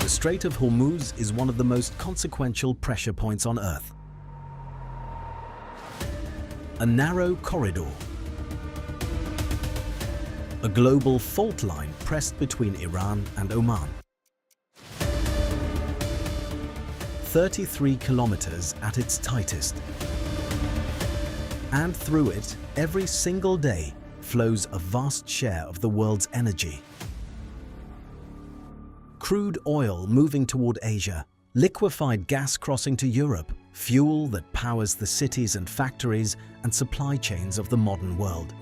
The Strait of Hormuz is one of the most consequential pressure points on Earth. A narrow corridor, a global fault line pressed between Iran and Oman. 33 kilometers at its tightest. And through it, every single day, flows a vast share of the world's energy. Crude oil moving toward Asia, liquefied gas crossing to Europe, fuel that powers the cities and factories and supply chains of the modern world.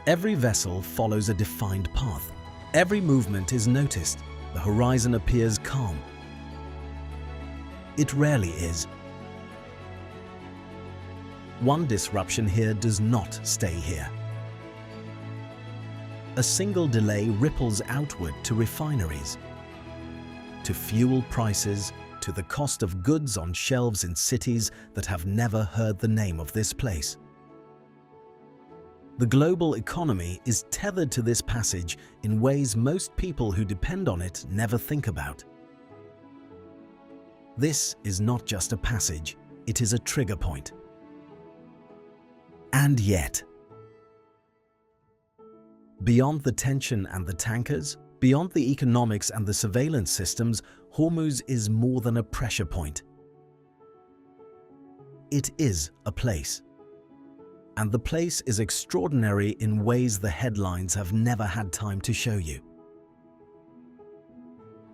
Every vessel follows a defined path. Every movement is noticed. The horizon appears calm. It rarely is. One disruption here does not stay here. A single delay ripples outward to refineries, to fuel prices, to the cost of goods on shelves in cities that have never heard the name of this place. The global economy is tethered to this passage in ways most people who depend on it never think about. This is not just a passage, it is a trigger point. And yet, beyond the tension and the tankers, beyond the economics and the surveillance systems, Hormuz is more than a pressure point. It is a place. And the place is extraordinary in ways the headlines have never had time to show you.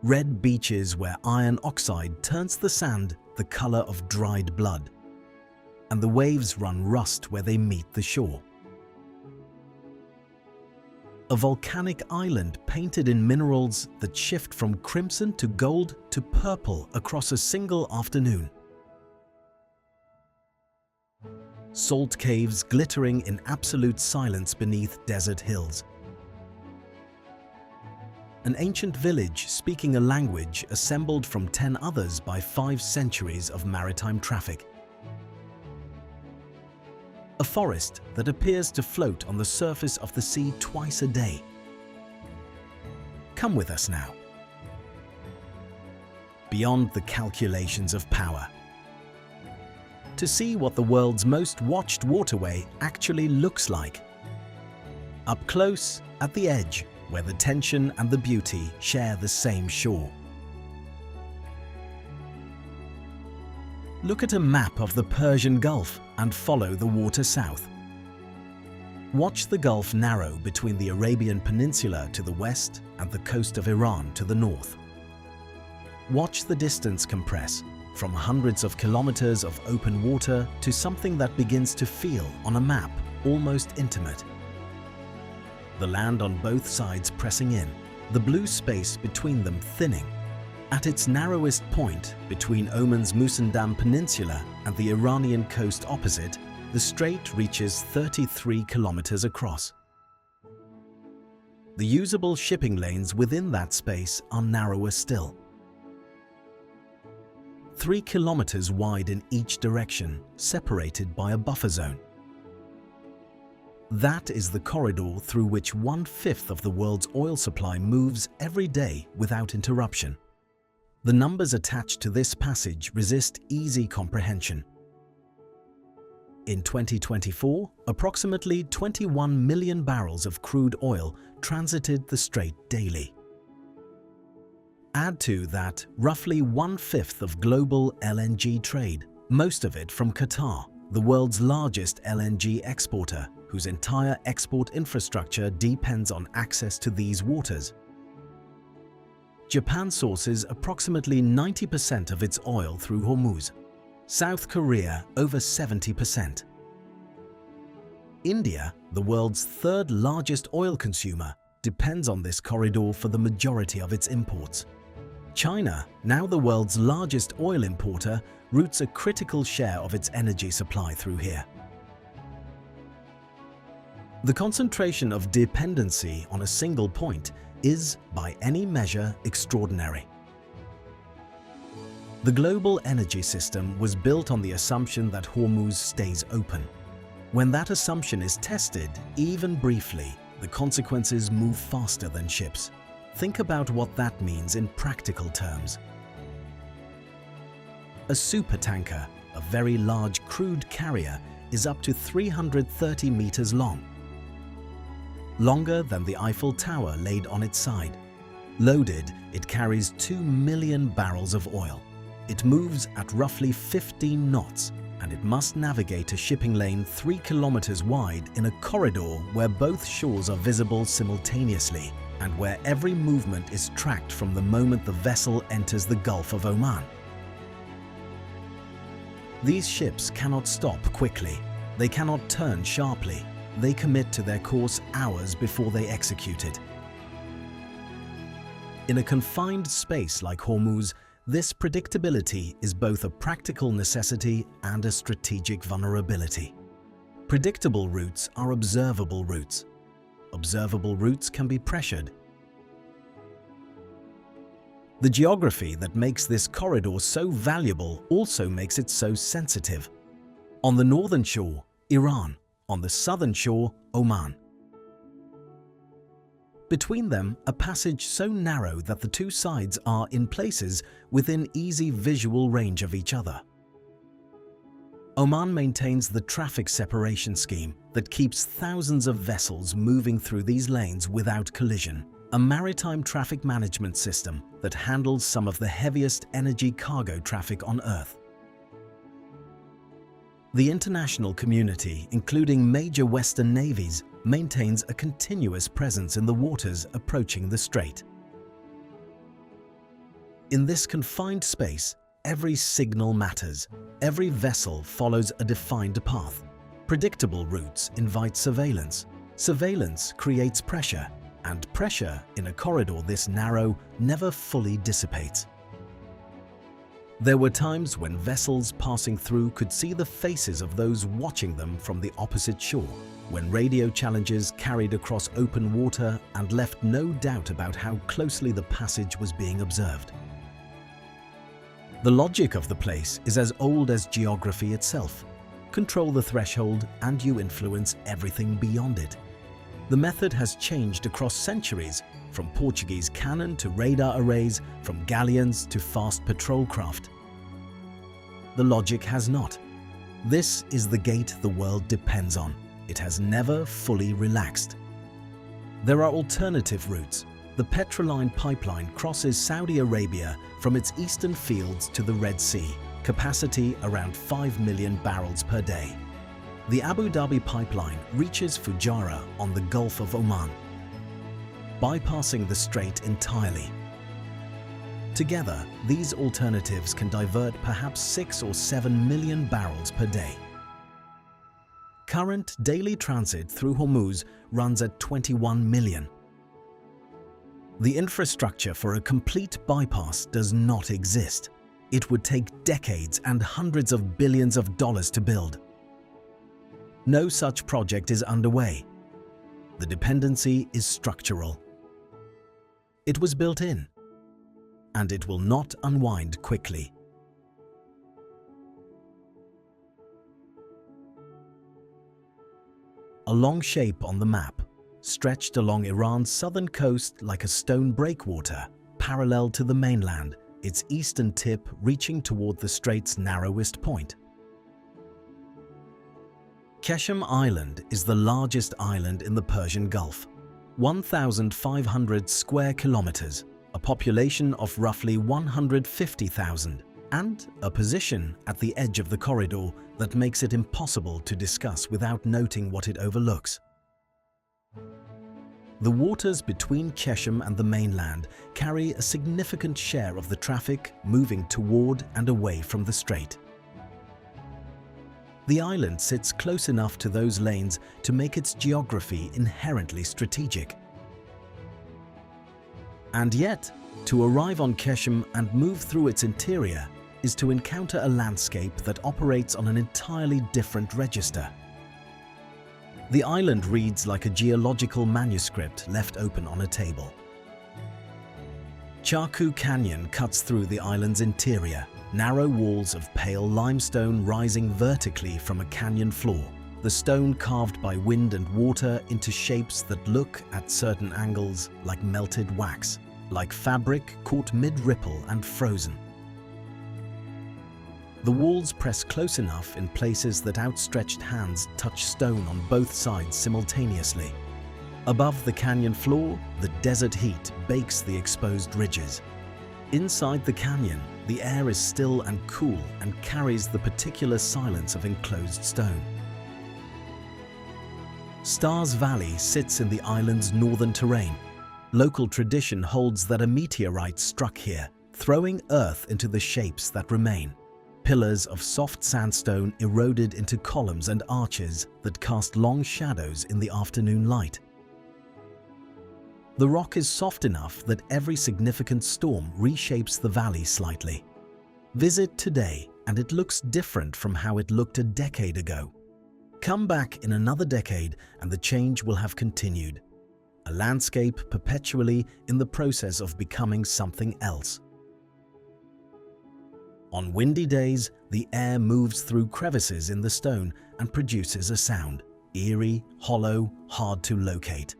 Red beaches where iron oxide turns the sand the color of dried blood, and the waves run rust where they meet the shore. A volcanic island painted in minerals that shift from crimson to gold to purple across a single afternoon. Salt caves glittering in absolute silence beneath desert hills. An ancient village speaking a language assembled from 10 others by 5 centuries of maritime traffic. A forest that appears to float on the surface of the sea twice a day. Come with us now. Beyond the calculations of power. To see what the world's most watched waterway actually looks like. Up close, at the edge, where the tension and the beauty share the same shore. Look at a map of the Persian Gulf and follow the water south. Watch the Gulf narrow between the Arabian Peninsula to the west and the coast of Iran to the north. Watch the distance compress from hundreds of kilometers of open water to something that begins to feel, on a map, almost intimate. The land on both sides pressing in, the blue space between them thinning. At its narrowest point, between Oman's Musandam Peninsula and the Iranian coast opposite, the strait reaches 33 kilometers across. The usable shipping lanes within that space are narrower still. 3 kilometers wide in each direction, separated by a buffer zone. That is the corridor through which 1/5 of the world's oil supply moves every day without interruption. The numbers attached to this passage resist easy comprehension. In 2024, approximately 21 million barrels of crude oil transited the strait daily. Add to that roughly 1/5 of global LNG trade, most of it from Qatar, the world's largest LNG exporter, whose entire export infrastructure depends on access to these waters. Japan sources approximately 90% of its oil through Hormuz. South Korea over 70%. India, the world's 3rd largest oil consumer, depends on this corridor for the majority of its imports. China, now the world's largest oil importer, routes a critical share of its energy supply through here. The concentration of dependency on a single point is, by any measure, extraordinary. The global energy system was built on the assumption that Hormuz stays open. When that assumption is tested, even briefly, the consequences move faster than ships. Think about what that means in practical terms. A supertanker, a very large crude carrier, is up to 330 meters long, longer than the Eiffel Tower laid on its side. Loaded, it carries 2 million barrels of oil. It moves at roughly 15 knots, and it must navigate a shipping lane 3 kilometers wide in a corridor where both shores are visible simultaneously and where every movement is tracked from the moment the vessel enters the Gulf of Oman. These ships cannot stop quickly. They cannot turn sharply. They commit to their course hours before they execute it. In a confined space like Hormuz, this predictability is both a practical necessity and a strategic vulnerability. Predictable routes are observable routes. Observable routes can be pressured. The geography that makes this corridor so valuable also makes it so sensitive. On the northern shore, Iran. On the southern shore, Oman. Between them, a passage so narrow that the two sides are, in places, within easy visual range of each other. Oman maintains the traffic separation scheme that keeps thousands of vessels moving through these lanes without collision, a maritime traffic management system that handles some of the heaviest energy cargo traffic on Earth. The international community, including major Western navies, maintains a continuous presence in the waters approaching the strait. In this confined space, every signal matters. Every vessel follows a defined path. Predictable routes invite surveillance. Surveillance creates pressure, and pressure in a corridor this narrow never fully dissipates. There were times when vessels passing through could see the faces of those watching them from the opposite shore, when radio challenges carried across open water and left no doubt about how closely the passage was being observed. The logic of the place is as old as geography itself. Control the threshold and you influence everything beyond it. The method has changed across centuries, from Portuguese cannon to radar arrays, from galleons to fast patrol craft. The logic has not. This is the gate the world depends on. It has never fully relaxed. There are alternative routes. The Petroline pipeline crosses Saudi Arabia from its eastern fields to the Red Sea, capacity around 5 million barrels per day. The Abu Dhabi pipeline reaches Fujairah on the Gulf of Oman, bypassing the strait entirely. Together, these alternatives can divert perhaps 6 or 7 million barrels per day. Current daily transit through Hormuz runs at 21 million. The infrastructure for a complete bypass does not exist. It would take decades and hundreds of billions of dollars to build. No such project is underway. The dependency is structural. It was built in, and it will not unwind quickly. A long shape on the map, stretched along Iran's southern coast like a stone breakwater, parallel to the mainland, its eastern tip reaching toward the strait's narrowest point. Qeshm Island is the largest island in the Persian Gulf, 1,500 square kilometers, a population of roughly 150,000, and a position at the edge of the corridor that makes it impossible to discuss without noting what it overlooks. The waters between Qeshm and the mainland carry a significant share of the traffic moving toward and away from the strait. The island sits close enough to those lanes to make its geography inherently strategic. And yet, to arrive on Qeshm and move through its interior is to encounter a landscape that operates on an entirely different register. The island reads like a geological manuscript left open on a table. Charku Canyon cuts through the island's interior, narrow walls of pale limestone rising vertically from a canyon floor. the stone carved by wind and water into shapes that look, at certain angles, like melted wax, like fabric caught mid-ripple and frozen. The walls press close enough in places that outstretched hands touch stone on both sides simultaneously. Above the canyon floor, the desert heat bakes the exposed ridges. Inside the canyon, the air is still and cool and carries the particular silence of enclosed stone. Stars Valley sits in the island's northern terrain. Local tradition holds that a meteorite struck here, throwing earth into the shapes that remain. Pillars of soft sandstone eroded into columns and arches that cast long shadows in the afternoon light. The rock is soft enough that every significant storm reshapes the valley slightly. Visit today and it looks different from how it looked a decade ago. Come back in another decade and the change will have continued. A landscape perpetually in the process of becoming something else. On windy days, the air moves through crevices in the stone and produces a sound, eerie, hollow, hard to locate.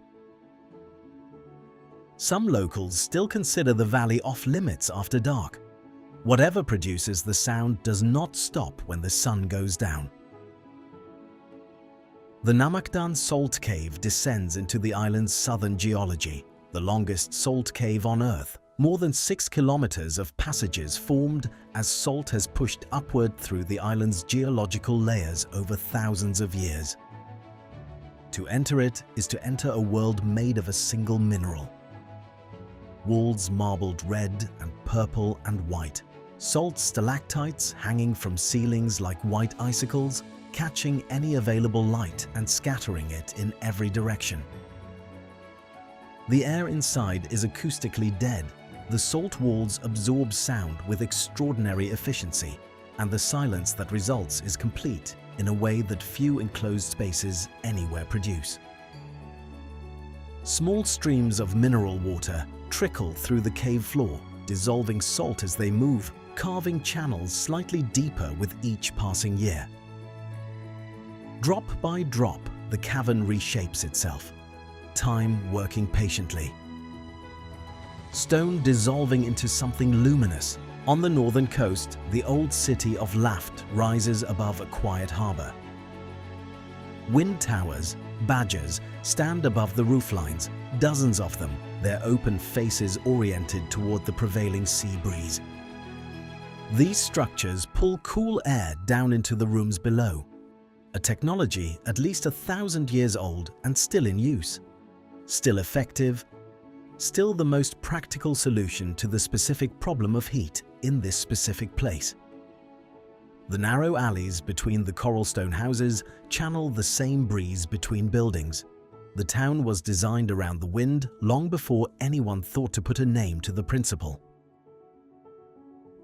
Some locals still consider the valley off-limits after dark. Whatever produces the sound does not stop when the sun goes down. The Namakdan Salt Cave descends into the island's southern geology, the longest salt cave on Earth. More than 6 kilometers of passages formed as salt has pushed upward through the island's geological layers over thousands of years. To enter it is to enter a world made of a single mineral. Walls marbled red and purple and white. Salt stalactites hanging from ceilings like white icicles, catching any available light and scattering it in every direction. The air inside is acoustically dead. The salt walls absorb sound with extraordinary efficiency, and the silence that results is complete in a way that few enclosed spaces anywhere produce. Small streams of mineral water trickle through the cave floor, dissolving salt as they move, carving channels slightly deeper with each passing year. Drop by drop, the cavern reshapes itself, time working patiently. Stone dissolving into something luminous. On the northern coast, the old city of Laft rises above a quiet harbor. Wind towers, badgers, stand above the rooflines, dozens of them, their open faces oriented toward the prevailing sea breeze. These structures pull cool air down into the rooms below, a technology at least 1,000 years old and still in use, still effective, still the most practical solution to the specific problem of heat in this specific place. The narrow alleys between the coral stone houses channel the same breeze between buildings. The town was designed around the wind long before anyone thought to put a name to the principle.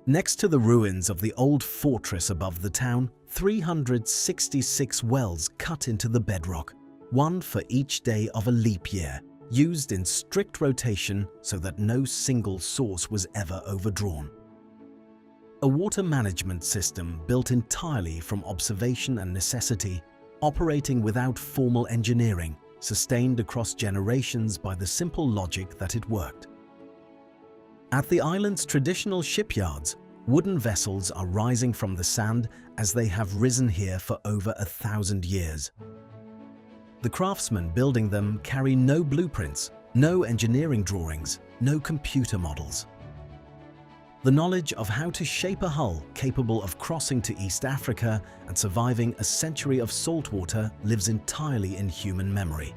Next to the ruins of the old fortress above the town, 366 wells cut into the bedrock, one for each day of a leap year, used in strict rotation so that no single source was ever overdrawn. A water management system built entirely from observation and necessity, operating without formal engineering, sustained across generations by the simple logic that it worked. At the island's traditional shipyards, wooden vessels are rising from the sand as they have risen here for over 1,000 years. The craftsmen building them carry no blueprints, no engineering drawings, no computer models. The knowledge of how to shape a hull capable of crossing to East Africa and surviving a century of saltwater lives entirely in human memory.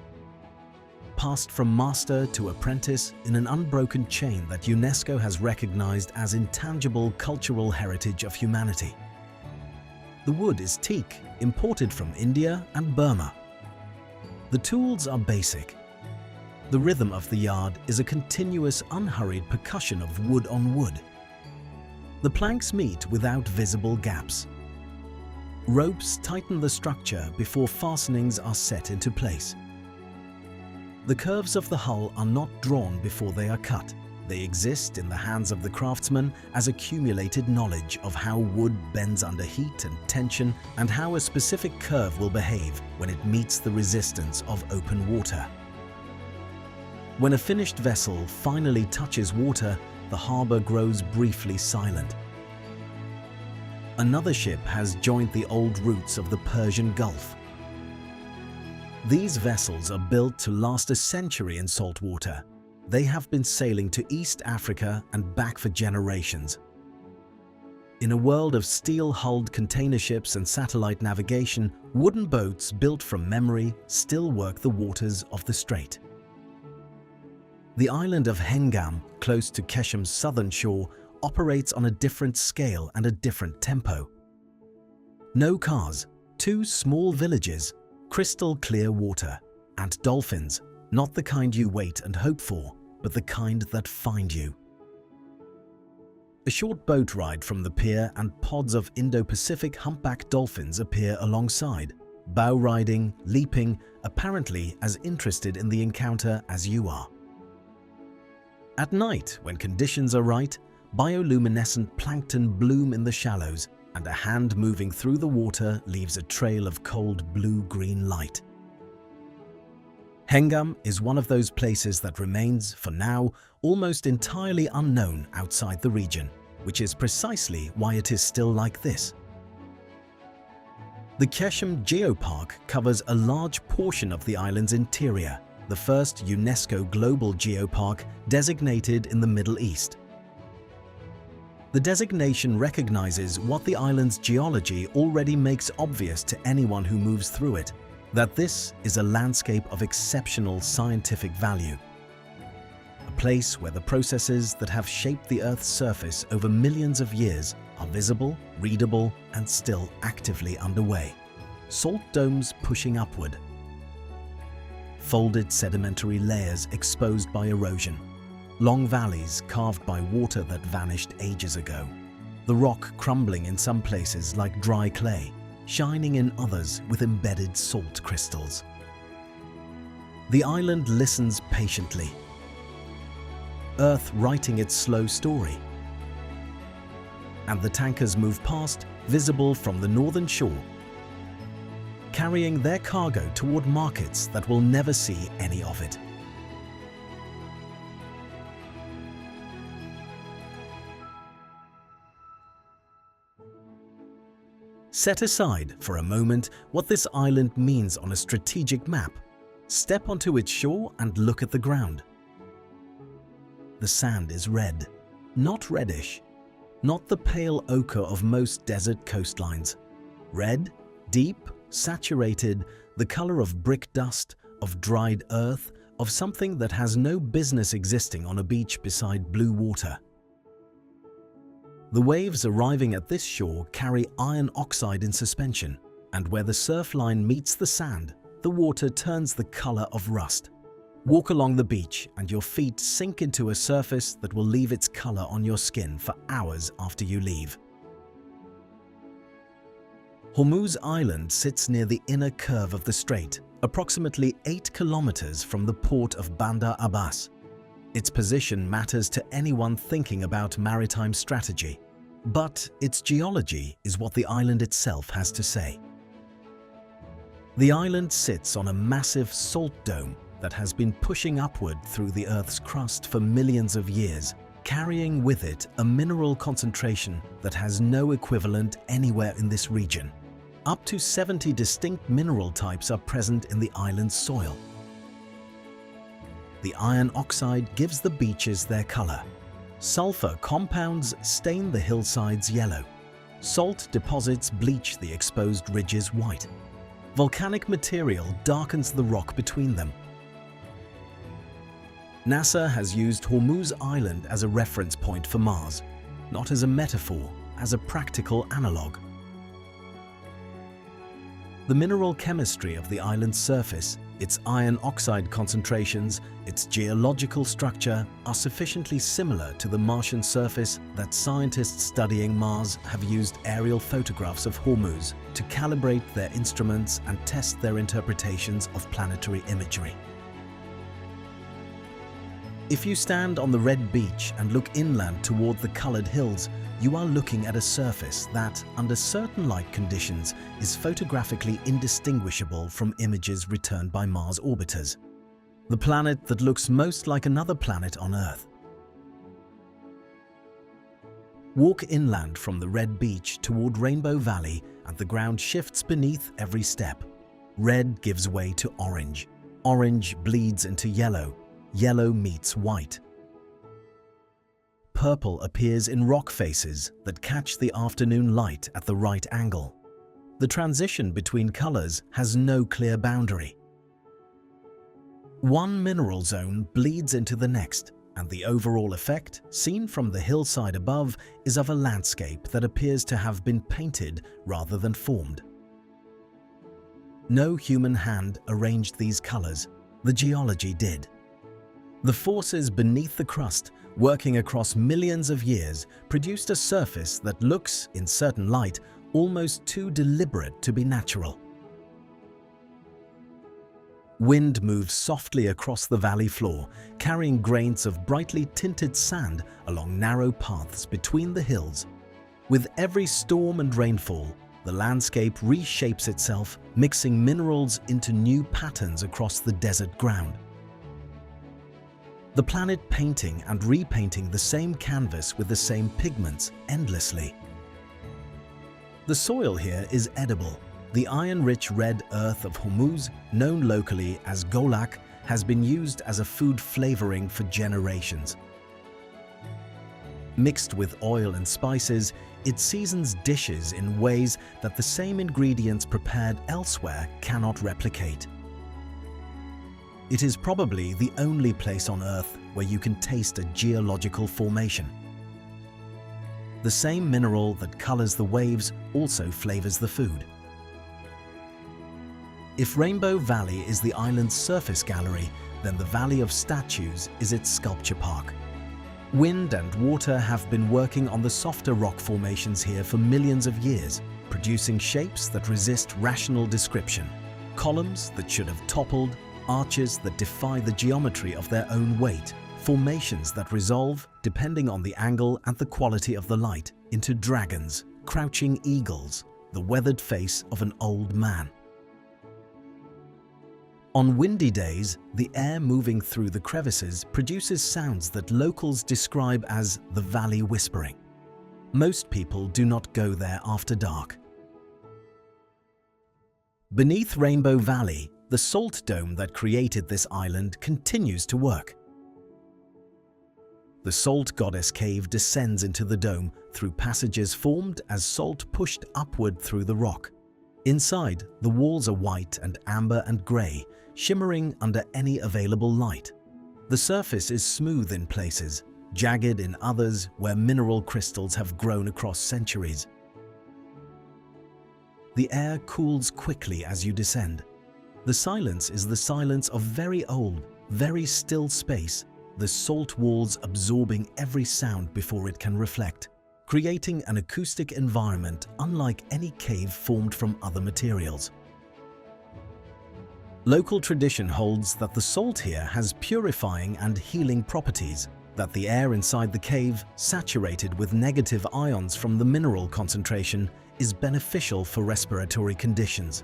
Passed from master to apprentice in an unbroken chain that UNESCO has recognized as intangible cultural heritage of humanity. The wood is teak, imported from India and Burma. The tools are basic. The rhythm of the yard is a continuous, unhurried percussion of wood on wood. The planks meet without visible gaps. Ropes tighten the structure before fastenings are set into place. The curves of the hull are not drawn before they are cut. They exist in the hands of the craftsman as accumulated knowledge of how wood bends under heat and tension and how a specific curve will behave when it meets the resistance of open water. When a finished vessel finally touches water, the harbor grows briefly silent. Another ship has joined the old routes of the Persian Gulf. These vessels are built to last a century in salt water. They have been sailing to East Africa and back for generations. In a world of steel-hulled container ships and satellite navigation, wooden boats built from memory still work the waters of the strait. The island of Hengam, close to Qeshm's southern shore, operates on a different scale and a different tempo. No cars, 2 small villages, crystal clear water, and dolphins, not the kind you wait and hope for, but the kind that find you. A short boat ride from the pier and pods of Indo-Pacific humpback dolphins appear alongside, bow riding, leaping, apparently as interested in the encounter as you are. At night, when conditions are right, bioluminescent plankton bloom in the shallows, and a hand moving through the water leaves a trail of cold blue-green light. Hengam is one of those places that remains, for now, almost entirely unknown outside the region, which is precisely why it is still like this. The Qeshm Geopark covers a large portion of the island's interior, the first UNESCO Global Geopark designated in the Middle East. The designation recognizes what the island's geology already makes obvious to anyone who moves through it, that this is a landscape of exceptional scientific value. A place where the processes that have shaped the Earth's surface over millions of years are visible, readable, and still actively underway. Salt domes pushing upward. Folded sedimentary layers exposed by erosion. Long valleys carved by water that vanished ages ago. The rock crumbling in some places like dry clay, shining in others with embedded salt crystals. The island listens patiently. Earth writing its slow story. And the tankers move past, visible from the northern shore, carrying their cargo toward markets that will never see any of it. Set aside for a moment what this island means on a strategic map. Step onto its shore and look at the ground. The sand is red, not reddish, not the pale ochre of most desert coastlines. Red, deep, saturated, the color of brick dust, of dried earth, of something that has no business existing on a beach beside blue water. The waves arriving at this shore carry iron oxide in suspension, and where the surf line meets the sand, the water turns the color of rust. Walk along the beach and your feet sink into a surface that will leave its color on your skin for hours after you leave. Hormuz Island sits near the inner curve of the strait, approximately 8 kilometers from the port of Bandar Abbas. Its position matters to anyone thinking about maritime strategy, but its geology is what the island itself has to say. The island sits on a massive salt dome that has been pushing upward through the Earth's crust for millions of years, carrying with it a mineral concentration that has no equivalent anywhere in this region. Up to 70 distinct mineral types are present in the island's soil. The iron oxide gives the beaches their color. Sulfur compounds stain the hillsides yellow. Salt deposits bleach the exposed ridges white. Volcanic material darkens the rock between them. NASA has used Hormuz Island as a reference point for Mars, not as a metaphor, as a practical analog. The mineral chemistry of the island's surface, its iron oxide concentrations, its geological structure are sufficiently similar to the Martian surface that scientists studying Mars have used aerial photographs of Hormuz to calibrate their instruments and test their interpretations of planetary imagery. If you stand on the red beach and look inland toward the colored hills, you are looking at a surface that, under certain light conditions, is photographically indistinguishable from images returned by Mars orbiters. The planet that looks most like another planet on Earth. Walk inland from the red beach toward Rainbow Valley and the ground shifts beneath every step. Red gives way to orange. Orange bleeds into yellow. Yellow meets white. Purple appears in rock faces that catch the afternoon light at the right angle. The transition between colors has no clear boundary. One mineral zone bleeds into the next, and the overall effect, seen from the hillside above, is of a landscape that appears to have been painted rather than formed. No human hand arranged these colors. The geology did. The forces beneath the crust, working across millions of years, produced a surface that looks, in certain light, almost too deliberate to be natural. Wind moves softly across the valley floor, carrying grains of brightly tinted sand along narrow paths between the hills. With every storm and rainfall, the landscape reshapes itself, mixing minerals into new patterns across the desert ground. The planet painting and repainting the same canvas with the same pigments endlessly. The soil here is edible. The iron-rich red earth of Hormuz, known locally as golak, has been used as a food flavoring for generations. Mixed with oil and spices, it seasons dishes in ways that the same ingredients prepared elsewhere cannot replicate. It is probably the only place on Earth where you can taste a geological formation. The same mineral that colors the waves also flavors the food. If Rainbow Valley is the island's surface gallery, then the Valley of Statues is its sculpture park. Wind and water have been working on the softer rock formations here for millions of years, producing shapes that resist rational description. Columns that should have toppled, arches that defy the geometry of their own weight, formations that resolve, depending on the angle and the quality of the light, into dragons, crouching eagles, the weathered face of an old man. On windy days, the air moving through the crevices produces sounds that locals describe as the valley whispering. Most people do not go there after dark. Beneath Rainbow Valley, the salt dome that created this island continues to work. The salt goddess cave descends into the dome through passages formed as salt pushed upward through the rock. Inside, the walls are white and amber and grey, shimmering under any available light. The surface is smooth in places, jagged in others where mineral crystals have grown across centuries. The air cools quickly as you descend. The silence is the silence of very old, very still space, the salt walls absorbing every sound before it can reflect, creating an acoustic environment unlike any cave formed from other materials. Local tradition holds that the salt here has purifying and healing properties, that the air inside the cave, saturated with negative ions from the mineral concentration, is beneficial for respiratory conditions.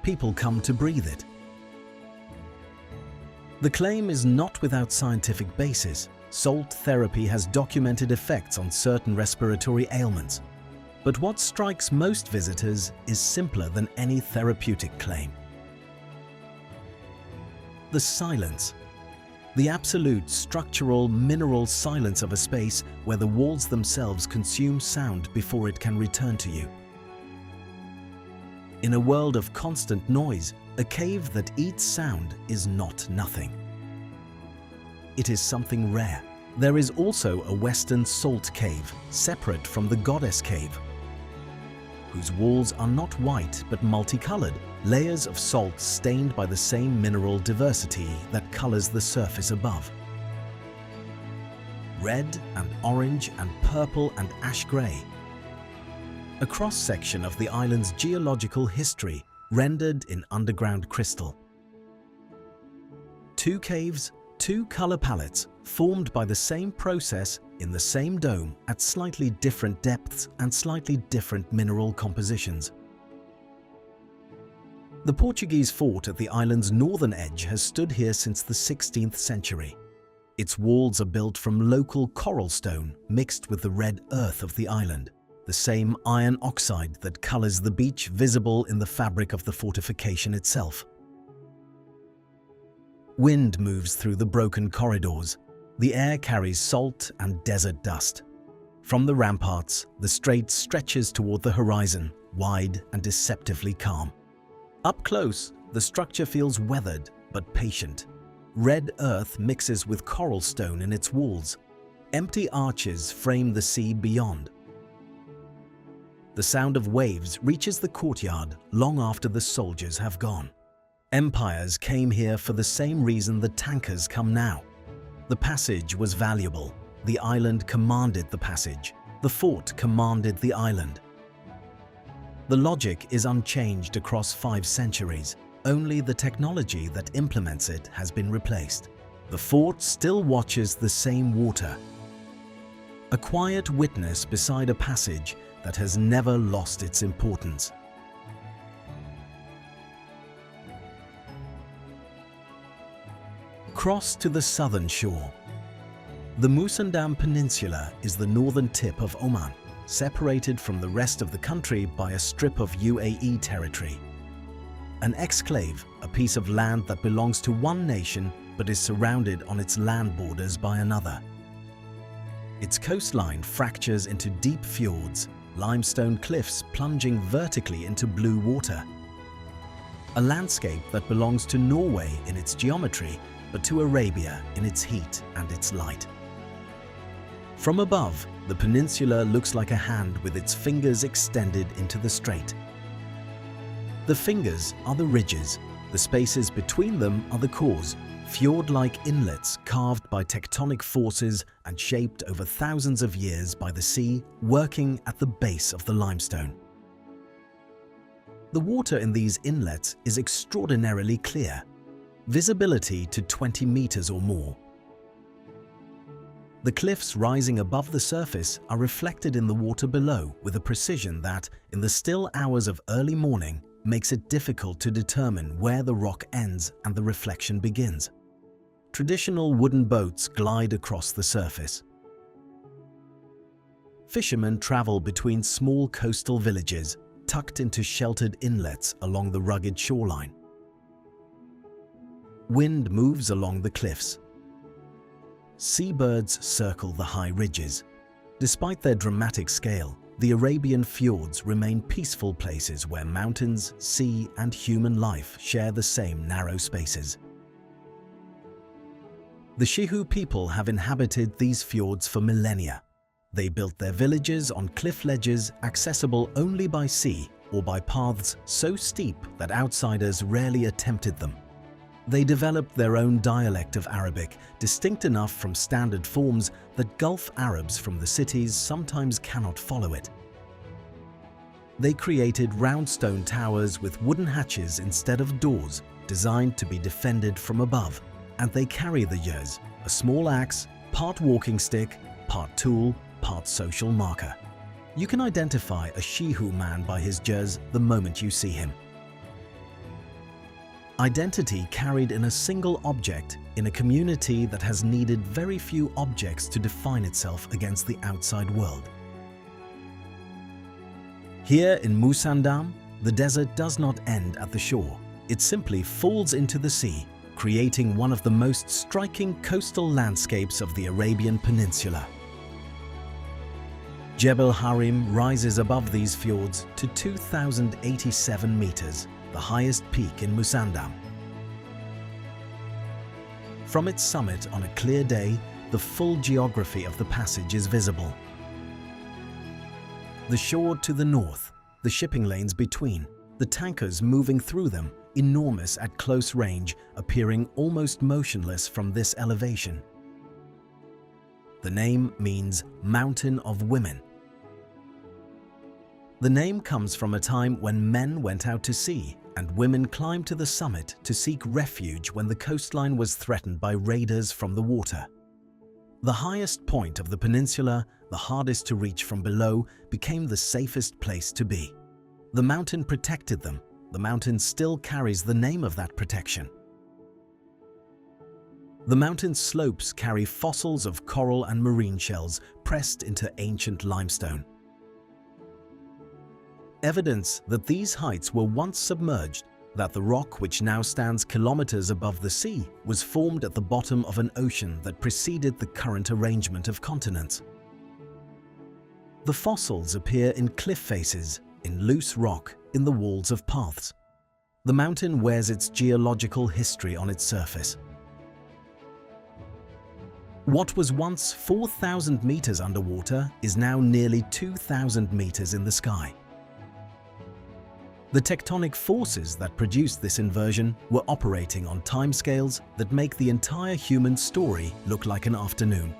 People come to breathe it. The claim is not without scientific basis. Salt therapy has documented effects on certain respiratory ailments. But what strikes most visitors is simpler than any therapeutic claim. The silence. The absolute structural mineral silence of a space where the walls themselves consume sound before it can return to you. In a world of constant noise, a cave that eats sound is not nothing. It is something rare. There is also a western salt cave, separate from the goddess cave, whose walls are not white but multicolored, layers of salt stained by the same mineral diversity that colors the surface above. Red and orange and purple and ash gray. A cross-section of the island's geological history rendered in underground crystal. Two caves, Two color palettes formed by the same process in the same dome at slightly different depths and slightly different mineral compositions. The Portuguese fort at the island's northern edge has stood here since the 16th century. Its walls are built from local coral stone mixed with the red earth of the island, the same iron oxide that colors the beach visible in the fabric of the fortification itself. Wind moves through the broken corridors. The air carries salt and desert dust. From the ramparts, the strait stretches toward the horizon, wide and deceptively calm. Up close, the structure feels weathered but patient. Red earth mixes with coral stone in its walls. Empty arches frame the sea beyond. The sound of waves reaches the courtyard long after the soldiers have gone. Empires came here for the same reason the tankers come now. The passage was valuable. The island commanded the passage. The fort commanded the island. The logic is unchanged across 5 centuries. Only the technology that implements it has been replaced. The fort still watches the same water. A quiet witness beside a passage that has never lost its importance. Cross to the southern shore. The Musandam Peninsula is the northern tip of Oman, separated from the rest of the country by a strip of UAE territory. An exclave, a piece of land that belongs to one nation but is surrounded on its land borders by another. Its coastline fractures into deep fjords, limestone cliffs plunging vertically into blue water. A landscape that belongs to Norway in its geometry, but to Arabia in its heat and its light. From above, the peninsula looks like a hand with its fingers extended into the strait. The fingers are the ridges, the spaces between them are the cores, fjord-like inlets carved by tectonic forces and shaped over thousands of years by the sea working at the base of the limestone. The water in these inlets is extraordinarily clear, visibility to 20 meters or more. The cliffs rising above the surface are reflected in the water below with a precision that, in the still hours of early morning, makes it difficult to determine where the rock ends and the reflection begins. Traditional wooden boats glide across the surface. Fishermen travel between small coastal villages, tucked into sheltered inlets along the rugged shoreline. Wind moves along the cliffs. Seabirds circle the high ridges. Despite their dramatic scale, the Arabian fjords remain peaceful places where mountains, sea, and human life share the same narrow spaces. The Shihu people have inhabited these fjords for millennia. They built their villages on cliff ledges accessible only by sea or by paths so steep that outsiders rarely attempted them. They developed their own dialect of Arabic, distinct enough from standard forms that Gulf Arabs from the cities sometimes cannot follow it. They created round stone towers with wooden hatches instead of doors, designed to be defended from above, and they carry the yuz, a small axe, part walking stick, part tool, part social marker. You can identify a Shihu man by his juz the moment you see him. Identity carried in a single object in a community that has needed very few objects to define itself against the outside world. Here in Musandam, the desert does not end at the shore. It simply falls into the sea, creating one of the most striking coastal landscapes of the Arabian Peninsula. Jebel Harim rises above these fjords to 2,087 meters, the highest peak in Musandam. From its summit on a clear day, the full geography of the passage is visible. The shore to the north, the shipping lanes between, the tankers moving through them, enormous at close range, appearing almost motionless from this elevation. The name means Mountain of Women. The name comes from a time when men went out to sea and women climbed to the summit to seek refuge when the coastline was threatened by raiders from the water. The highest point of the peninsula, the hardest to reach from below, became the safest place to be. The mountain protected them. The mountain still carries the name of that protection. The mountain slopes carry fossils of coral and marine shells pressed into ancient limestone. Evidence that these heights were once submerged, that the rock which now stands kilometers above the sea was formed at the bottom of an ocean that preceded the current arrangement of continents. The fossils appear in cliff faces, in loose rock, in the walls of paths. The mountain wears its geological history on its surface. What was once 4,000 meters underwater is now nearly 2,000 meters in the sky. The tectonic forces that produced this inversion were operating on timescales that make the entire human story look like an afternoon.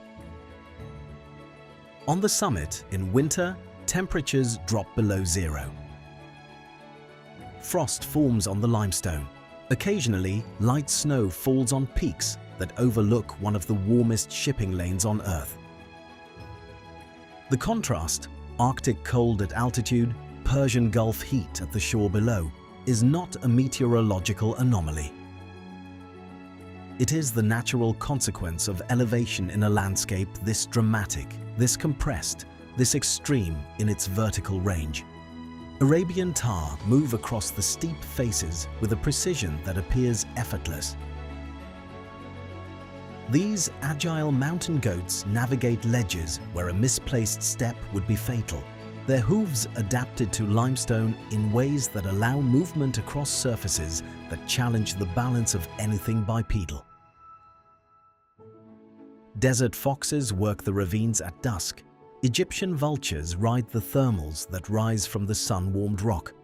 On the summit, in winter, temperatures drop below zero. Frost forms on the limestone. Occasionally, light snow falls on peaks that overlook one of the warmest shipping lanes on Earth. The contrast, Arctic cold at altitude, Persian Gulf heat at the shore below, is not a meteorological anomaly. It is the natural consequence of elevation in a landscape this dramatic, this compressed, this extreme in its vertical range. Arabian tar move across the steep faces with a precision that appears effortless. These agile mountain goats navigate ledges where a misplaced step would be fatal. Their hooves adapted to limestone in ways that allow movement across surfaces that challenge the balance of anything bipedal. Desert foxes work the ravines at dusk. Egyptian vultures ride the thermals that rise from the sun-warmed rock.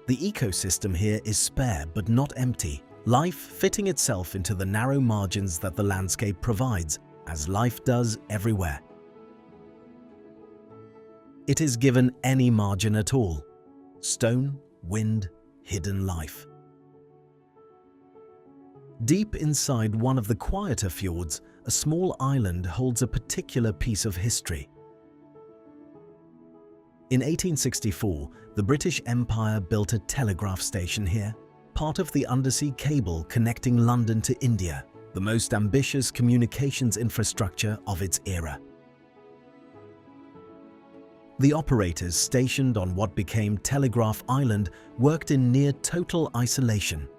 The ecosystem here is spare but not empty, life fitting itself into the narrow margins that the landscape provides, as life does everywhere. It is given any margin at all: stone, wind, hidden life. Deep inside one of the quieter fjords, a small island holds a particular piece of history. In 1864, the British Empire built a telegraph station here, part of the undersea cable connecting London to India, the most ambitious communications infrastructure of its era. The operators stationed on what became Telegraph Island worked in near total isolation.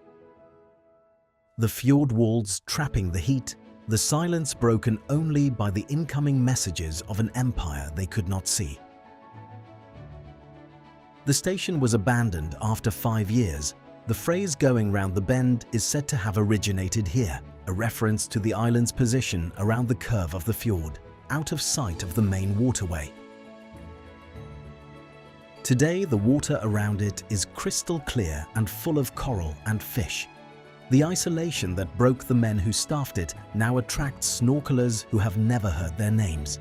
The fjord walls trapping the heat, the silence broken only by the incoming messages of an empire they could not see. The station was abandoned after 5 years. The phrase "going round the bend" is said to have originated here, a reference to the island's position around the curve of the fjord, out of sight of the main waterway. Today, the water around it is crystal clear and full of coral and fish. The isolation that broke the men who staffed it now attracts snorkelers who have never heard their names.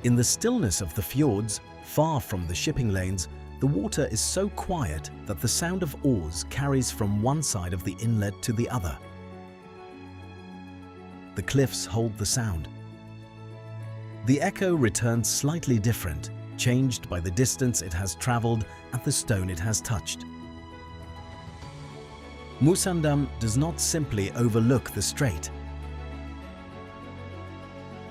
In the stillness of the fjords, far from the shipping lanes, the water is so quiet that the sound of oars carries from one side of the inlet to the other. The cliffs hold the sound. The echo returns slightly different, changed by the distance it has traveled and the stone it has touched. Musandam does not simply overlook the strait.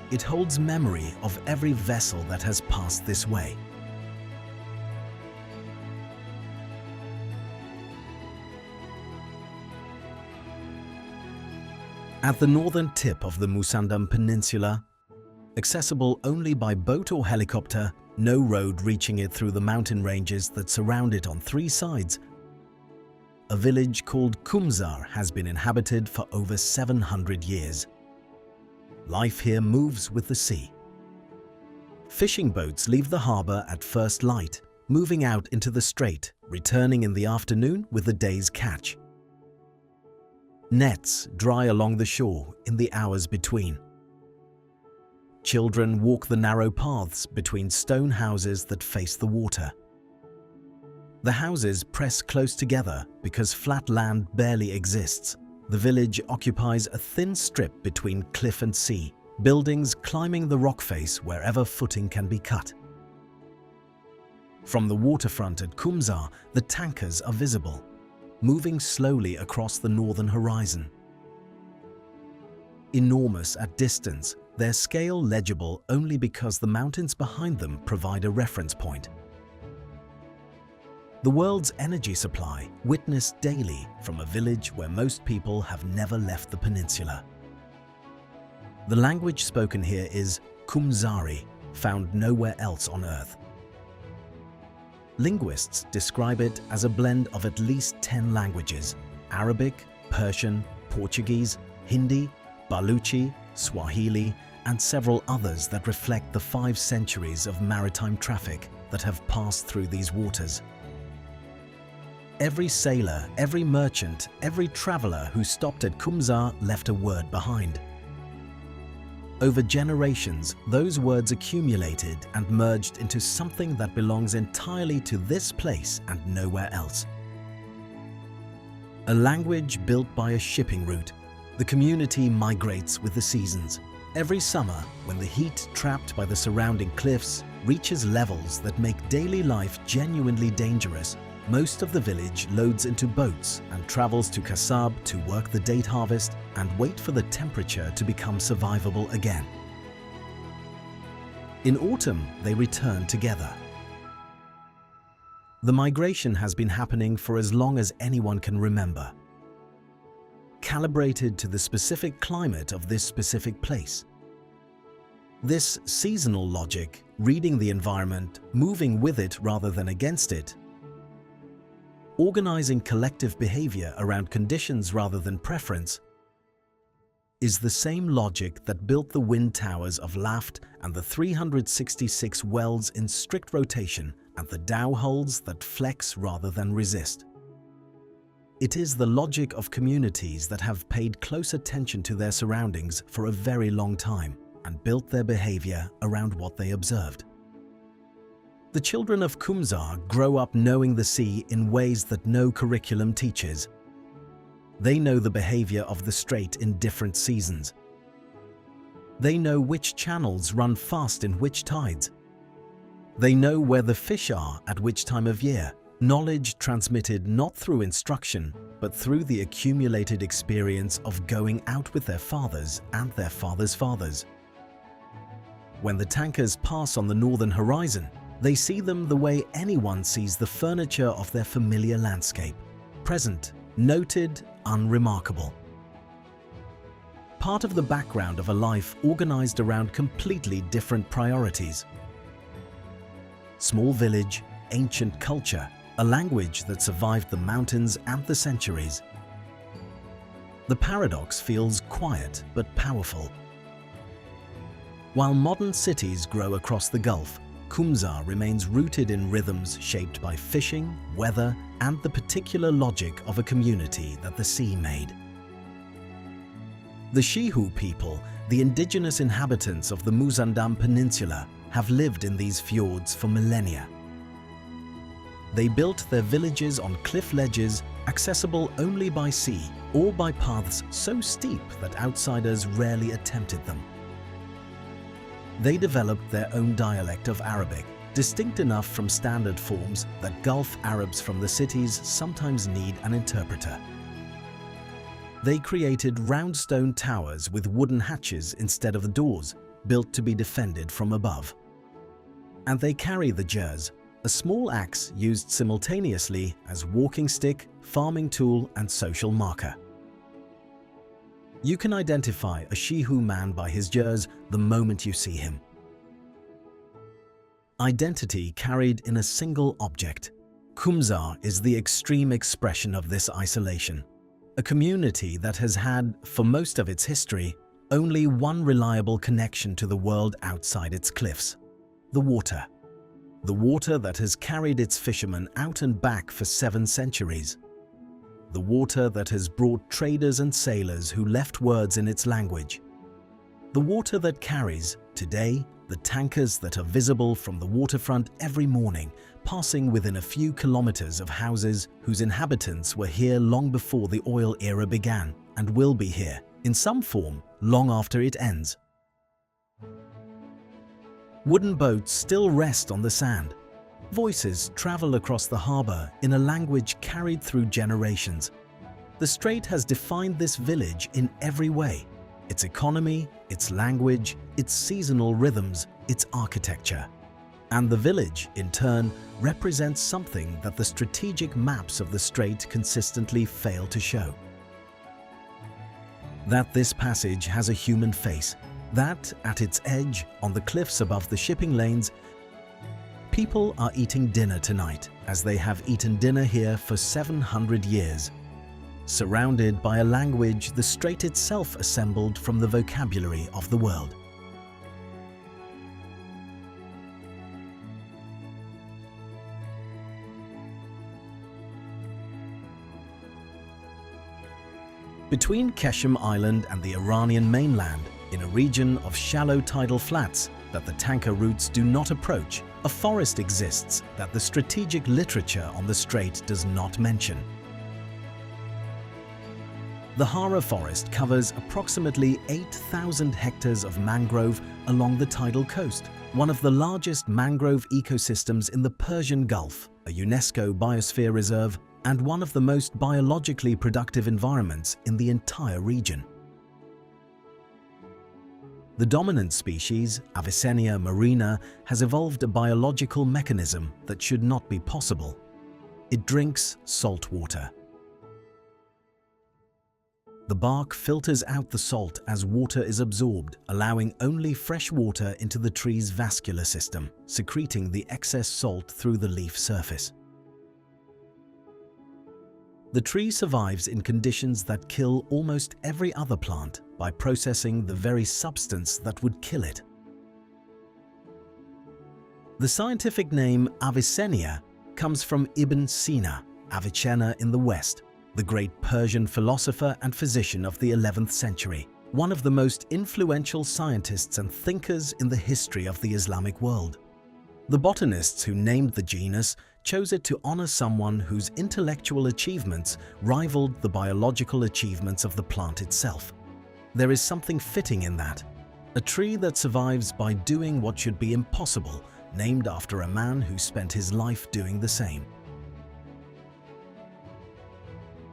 It holds memory of every vessel that has passed this way. At the northern tip of the Musandam Peninsula, accessible only by boat or helicopter, no road reaching it through the mountain ranges that surround it on 3 sides, a village called Kumzar has been inhabited for over 700 years. Life here moves with the sea. Fishing boats leave the harbour at first light, moving out into the strait, returning in the afternoon with the day's catch. Nets dry along the shore in the hours between. Children walk the narrow paths between stone houses that face the water. The houses press close together because flat land barely exists. The village occupies a thin strip between cliff and sea, buildings climbing the rock face wherever footing can be cut. From the waterfront at Qumzar, the tankers are visible, moving slowly across the northern horizon. Enormous at distance, their scale legible only because the mountains behind them provide a reference point. The world's energy supply witnessed daily from a village where most people have never left the peninsula. The language spoken here is Qumzari, found nowhere else on Earth. Linguists describe it as a blend of at least 10 languages: Arabic, Persian, Portuguese, Hindi, Baluchi, Swahili, and several others that reflect the 5 centuries of maritime traffic that have passed through these waters. Every sailor, every merchant, every traveler who stopped at Qumzar left a word behind. Over generations, those words accumulated and merged into something that belongs entirely to this place and nowhere else. A language built by a shipping route, the community migrates with the seasons. Every summer, when the heat trapped by the surrounding cliffs reaches levels that make daily life genuinely dangerous, most of the village loads into boats and travels to Qasab to work the date harvest and wait for the temperature to become survivable again. In autumn, they return together. The migration has been happening for as long as anyone can remember, calibrated to the specific climate of this specific place. This seasonal logic, reading the environment, moving with it rather than against it, organizing collective behavior around conditions rather than preference, is the same logic that built the wind towers of Laft and the 366 wells in strict rotation and the dow holes that flex rather than resist. It is the logic of communities that have paid close attention to their surroundings for a very long time and built their behavior around what they observed. The children of Qumzar grow up knowing the sea in ways that no curriculum teaches. They know the behavior of the strait in different seasons. They know which channels run fast in which tides. They know where the fish are at which time of year. Knowledge transmitted not through instruction, but through the accumulated experience of going out with their fathers and their fathers' fathers. When the tankers pass on the northern horizon, they see them the way anyone sees the furniture of their familiar landscape: present, noted, unremarkable. Part of the background of a life organized around completely different priorities. Small village, ancient culture, a language that survived the mountains and the centuries. The paradox feels quiet but powerful. While modern cities grow across the Gulf, Qumzar remains rooted in rhythms shaped by fishing, weather, and the particular logic of a community that the sea made. The Shihu people, the indigenous inhabitants of the Muzandam Peninsula, have lived in these fjords for millennia. They built their villages on cliff ledges accessible only by sea or by paths so steep that outsiders rarely attempted them. They developed their own dialect of Arabic, distinct enough from standard forms that Gulf Arabs from the cities sometimes need an interpreter. They created round stone towers with wooden hatches instead of the doors, built to be defended from above. And they carry the jers, a small axe used simultaneously as walking stick, farming tool, and social marker. You can identify a Shihu man by his jers the moment you see him. Identity carried in a single object. Qumzar is the extreme expression of this isolation. A community that has had, for most of its history, only one reliable connection to the world outside its cliffs: the water. The water that has carried its fishermen out and back for 7 centuries. The water that has brought traders and sailors who left words in its language. The water that carries, today, the tankers that are visible from the waterfront every morning, passing within a few kilometers of houses whose inhabitants were here long before the oil era began and will be here, in some form, long after it ends. Wooden boats still rest on the sand. Voices travel across the harbor in a language carried through generations. The strait has defined this village in every way: its economy, its language, its seasonal rhythms, its architecture. And the village, in turn, represents something that the strategic maps of the strait consistently fail to show. That this passage has a human face, that at its edge, on the cliffs above the shipping lanes, people are eating dinner tonight, as they have eaten dinner here for 700 years. Surrounded by a language the strait itself assembled from the vocabulary of the world. Between Qeshm Island and the Iranian mainland, in a region of shallow tidal flats that the tanker routes do not approach, a forest exists that the strategic literature on the strait does not mention. The Hara forest covers approximately 8,000 hectares of mangrove along the tidal coast, one of the largest mangrove ecosystems in the Persian Gulf, a UNESCO biosphere reserve, and one of the most biologically productive environments in the entire region. The dominant species, Avicennia marina, has evolved a biological mechanism that should not be possible. It drinks salt water. The bark filters out the salt as water is absorbed, allowing only fresh water into the tree's vascular system, secreting the excess salt through the leaf surface. The tree survives in conditions that kill almost every other plant by processing the very substance that would kill it. The scientific name Avicennia comes from Ibn Sina, Avicenna in the West, the great Persian philosopher and physician of the 11th century, one of the most influential scientists and thinkers in the history of the Islamic world. The botanists who named the genus chose it to honor someone whose intellectual achievements rivaled the biological achievements of the plant itself. There is something fitting in that. A tree that survives by doing what should be impossible, named after a man who spent his life doing the same.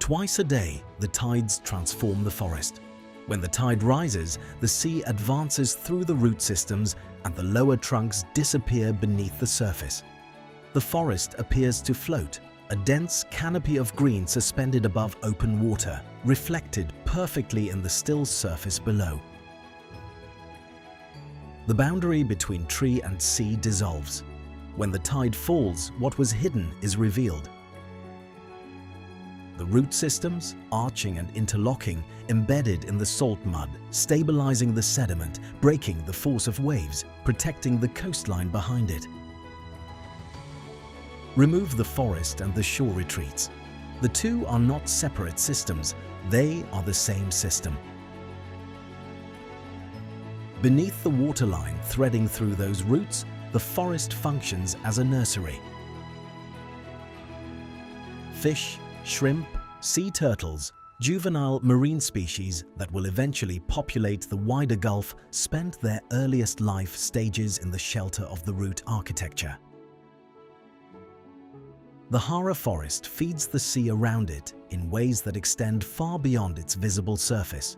Twice a day, the tides transform the forest. When the tide rises, the sea advances through the root systems and the lower trunks disappear beneath the surface. The forest appears to float, a dense canopy of green suspended above open water, reflected perfectly in the still surface below. The boundary between tree and sea dissolves. When the tide falls, what was hidden is revealed. The root systems, arching and interlocking, embedded in the salt mud, stabilizing the sediment, breaking the force of waves, protecting the coastline behind it. Remove the forest and the shore retreats. The two are not separate systems, they are the same system. Beneath the waterline threading through those roots, the forest functions as a nursery. Fish, shrimp, sea turtles, juvenile marine species that will eventually populate the wider Gulf spend their earliest life stages in the shelter of the root architecture. The Hara forest feeds the sea around it in ways that extend far beyond its visible surface.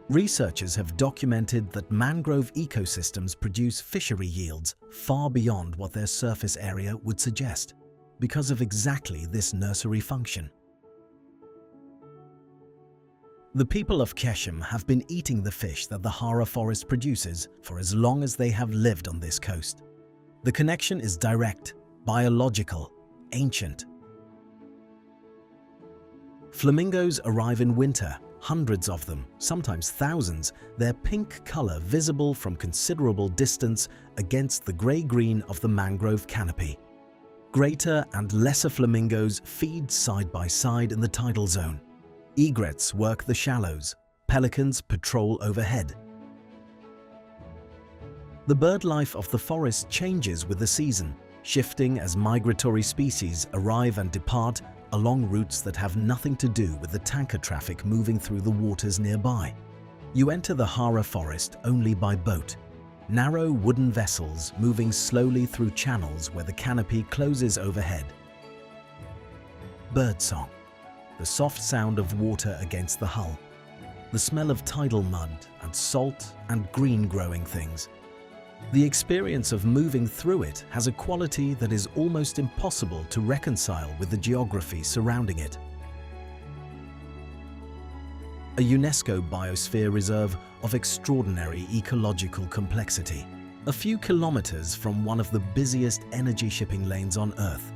Researchers have documented that mangrove ecosystems produce fishery yields far beyond what their surface area would suggest, because of exactly this nursery function. The people of Qeshm have been eating the fish that the Hara forest produces for as long as they have lived on this coast. The connection is direct, biological, ancient. Flamingos arrive in winter, hundreds of them, sometimes thousands, their pink color visible from considerable distance against the gray-green of the mangrove canopy. Greater and lesser flamingos feed side by side in the tidal zone. Egrets work the shallows. Pelicans patrol overhead. The bird life of the forest changes with the season, shifting as migratory species arrive and depart along routes that have nothing to do with the tanker traffic moving through the waters nearby. You enter the Hara forest only by boat, narrow wooden vessels moving slowly through channels where the canopy closes overhead. Birdsong, the soft sound of water against the hull, the smell of tidal mud and salt and green growing things. The experience of moving through it has a quality that is almost impossible to reconcile with the geography surrounding it. A UNESCO biosphere reserve of extraordinary ecological complexity, a few kilometers from one of the busiest energy shipping lanes on Earth.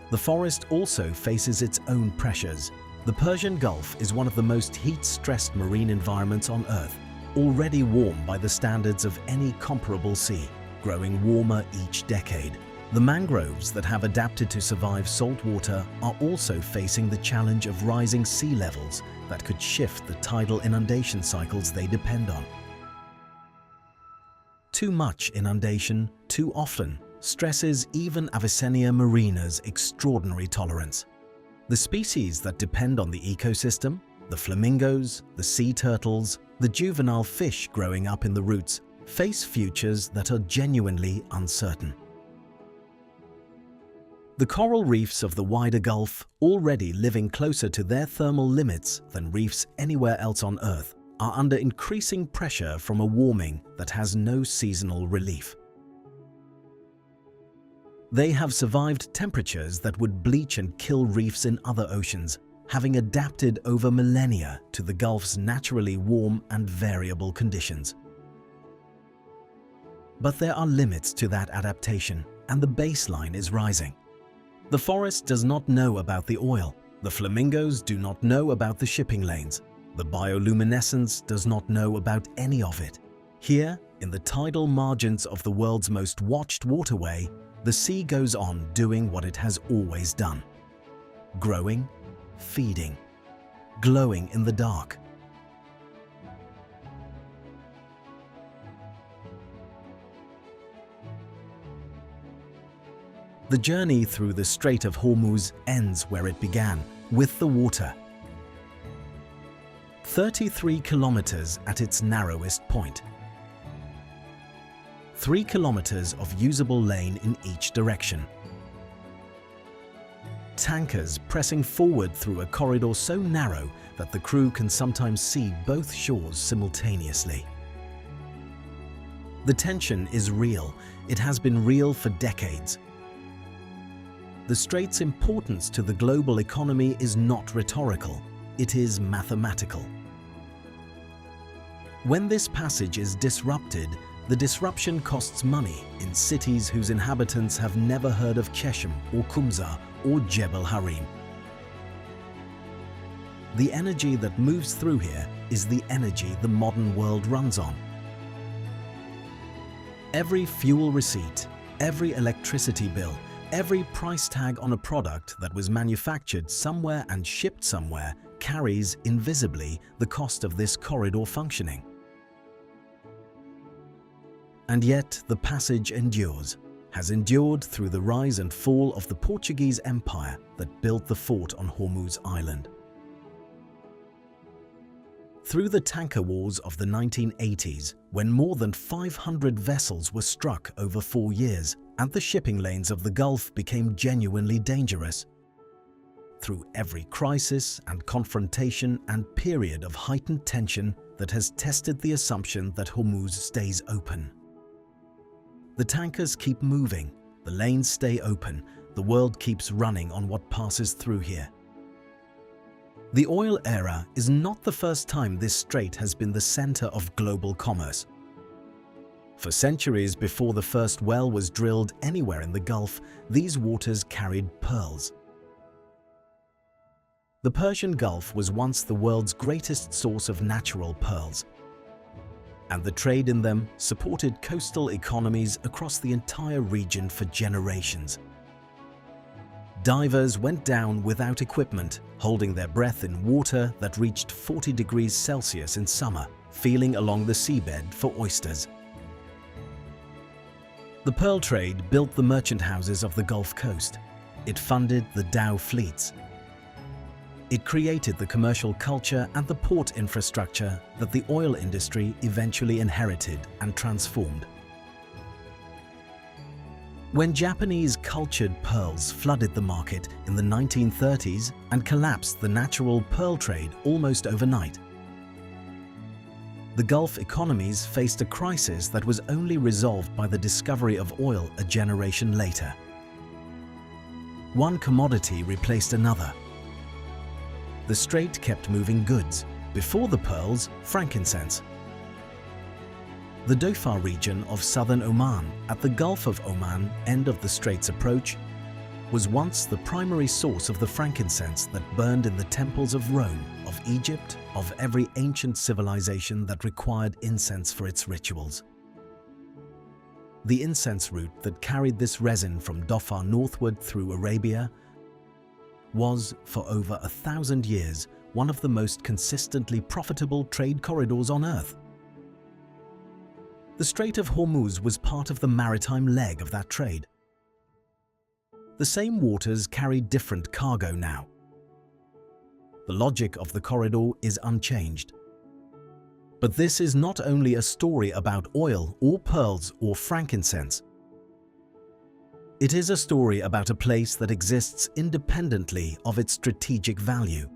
The forest also faces its own pressures. The Persian Gulf is one of the most heat-stressed marine environments on Earth, already warm by the standards of any comparable sea, growing warmer each decade. The mangroves that have adapted to survive salt water are also facing the challenge of rising sea levels that could shift the tidal inundation cycles they depend on. Too much inundation, too often, stresses even Avicennia marina's extraordinary tolerance. The species that depend on the ecosystem, the flamingos, the sea turtles, the juvenile fish growing up in the roots, face futures that are genuinely uncertain. The coral reefs of the wider Gulf, already living closer to their thermal limits than reefs anywhere else on Earth, are under increasing pressure from a warming that has no seasonal relief. They have survived temperatures that would bleach and kill reefs in other oceans, having adapted over millennia to the Gulf's naturally warm and variable conditions. But there are limits to that adaptation, and the baseline is rising. The forest does not know about the oil, the flamingos do not know about the shipping lanes, the bioluminescence does not know about any of it. Here, in the tidal margins of the world's most watched waterway, the sea goes on doing what it has always done: growing, feeding, glowing in the dark. The journey through the Strait of Hormuz ends where it began, with the water. 33 kilometers at its narrowest point. 3 kilometers of usable lane in each direction. Tankers pressing forward through a corridor so narrow that the crew can sometimes see both shores simultaneously. The tension is real. It has been real for decades. The strait's importance to the global economy is not rhetorical, it is mathematical. When this passage is disrupted, the disruption costs money in cities whose inhabitants have never heard of Qeshm or Qumza or Jebel Harim. The energy that moves through here is the energy the modern world runs on. Every fuel receipt, every electricity bill, every price tag on a product that was manufactured somewhere and shipped somewhere carries invisibly the cost of this corridor functioning. And yet the passage endures, has endured through the rise and fall of the Portuguese Empire that built the fort on Hormuz Island. Through the tanker wars of the 1980s, when more than 500 vessels were struck over 4 years, and the shipping lanes of the Gulf became genuinely dangerous. Through every crisis and confrontation and period of heightened tension that has tested the assumption that Hormuz stays open. The tankers keep moving, the lanes stay open, the world keeps running on what passes through here. The oil era is not the first time this strait has been the center of global commerce. For centuries before the first well was drilled anywhere in the Gulf, these waters carried pearls. The Persian Gulf was once the world's greatest source of natural pearls, and the trade in them supported coastal economies across the entire region for generations. Divers went down without equipment, holding their breath in water that reached 40 degrees Celsius in summer, feeling along the seabed for oysters. The pearl trade built the merchant houses of the Gulf Coast. It funded the dhow fleets. It created the commercial culture and the port infrastructure that the oil industry eventually inherited and transformed. When Japanese cultured pearls flooded the market in the 1930s and collapsed the natural pearl trade almost overnight, the Gulf economies faced a crisis that was only resolved by the discovery of oil a generation later. One commodity replaced another. The strait kept moving goods. Before the pearls, frankincense. The Dhofar region of southern Oman, at the Gulf of Oman end of the strait's approach, was once the primary source of the frankincense that burned in the temples of Rome, of Egypt, of every ancient civilization that required incense for its rituals. The incense route that carried this resin from Dhofar northward through Arabia was, for over 1,000 years, one of the most consistently profitable trade corridors on Earth. The Strait of Hormuz was part of the maritime leg of that trade. The same waters carry different cargo now. The logic of the corridor is unchanged. But this is not only a story about oil or pearls or frankincense. It is a story about a place that exists independently of its strategic value.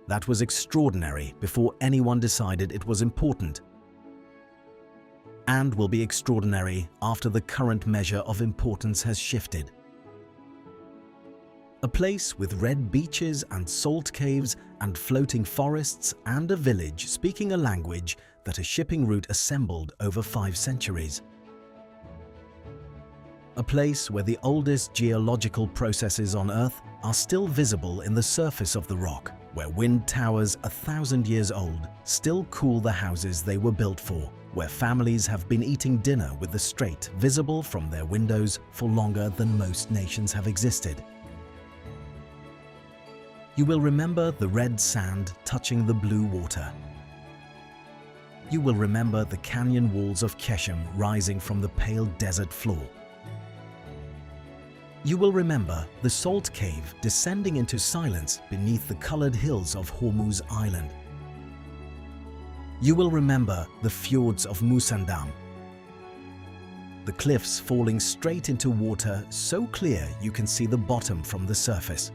That was extraordinary before anyone decided it was important, and will be extraordinary after the current measure of importance has shifted. A place with red beaches and salt caves and floating forests and a village speaking a language that a shipping route assembled over 5 centuries. A place where the oldest geological processes on Earth are still visible in the surface of the rock, where wind towers 1,000 years old still cool the houses they were built for, where families have been eating dinner with the strait visible from their windows for longer than most nations have existed. You will remember the red sand touching the blue water. You will remember the canyon walls of Qeshm rising from the pale desert floor. You will remember the salt cave descending into silence beneath the colored hills of Hormuz Island. You will remember the fjords of Musandam, the cliffs falling straight into water so clear you can see the bottom from the surface.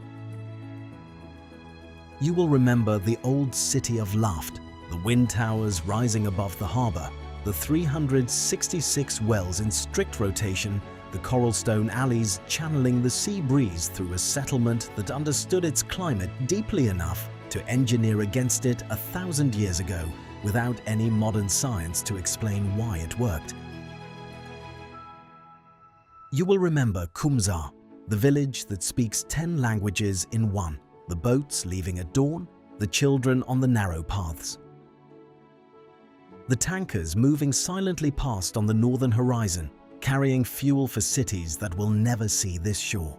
You will remember the old city of Laft, the wind towers rising above the harbor, the 366 wells in strict rotation, the coral stone alleys channeling the sea breeze through a settlement that understood its climate deeply enough to engineer against it 1,000 years ago without any modern science to explain why it worked. You will remember Kumzar, the village that speaks 10 languages in one, the boats leaving at dawn, the children on the narrow paths. The tankers moving silently past on the northern horizon, carrying fuel for cities that will never see this shore.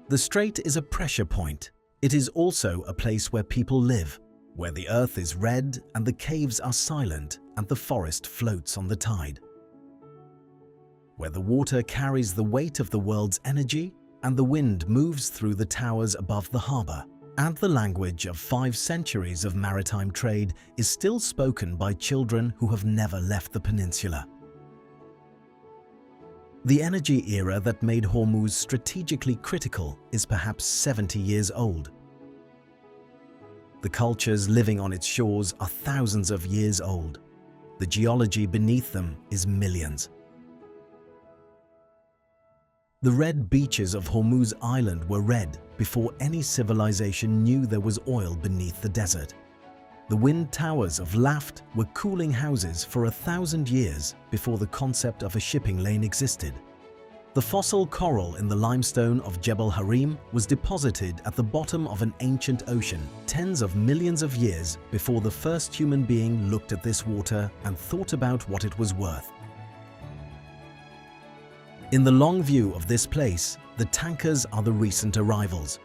The strait is a pressure point. It is also a place where people live, where the earth is red and the caves are silent and the forest floats on the tide. Where the water carries the weight of the world's energy and the wind moves through the towers above the harbor, and the language of 5 centuries of maritime trade is still spoken by children who have never left the peninsula. The energy era that made Hormuz strategically critical is perhaps 70 years old. The cultures living on its shores are thousands of years old. The geology beneath them is millions. The red beaches of Hormuz Island were red before any civilization knew there was oil beneath the desert. The wind towers of Laft were cooling houses for 1,000 years before the concept of a shipping lane existed. The fossil coral in the limestone of Jebel Harim was deposited at the bottom of an ancient ocean tens of millions of years before the first human being looked at this water and thought about what it was worth. In the long view of this place, the tankers are the recent arrivals.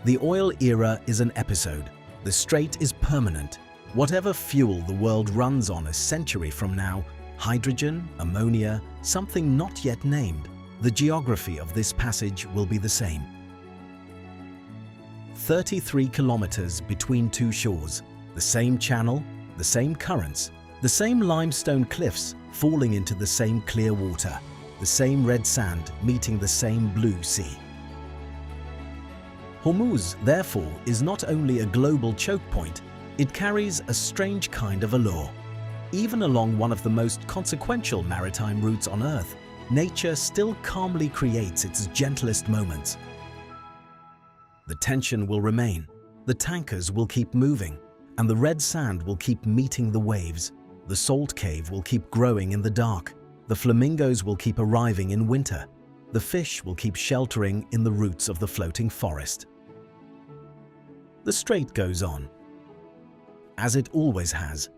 The oil era is an episode. The strait is permanent. Whatever fuel the world runs on a century from now, hydrogen, ammonia, something not yet named, the geography of this passage will be the same. 33 kilometers between two shores, the same channel, the same currents, the same limestone cliffs falling into the same clear water, the same red sand meeting the same blue sea. Hormuz, therefore, is not only a global choke point, it carries a strange kind of allure. Even along one of the most consequential maritime routes on Earth, nature still calmly creates its gentlest moments. The tension will remain, the tankers will keep moving, and the red sand will keep meeting the waves. The salt cave will keep growing in the dark, the flamingos will keep arriving in winter, the fish will keep sheltering in the roots of the floating forest. The strait goes on, as it always has,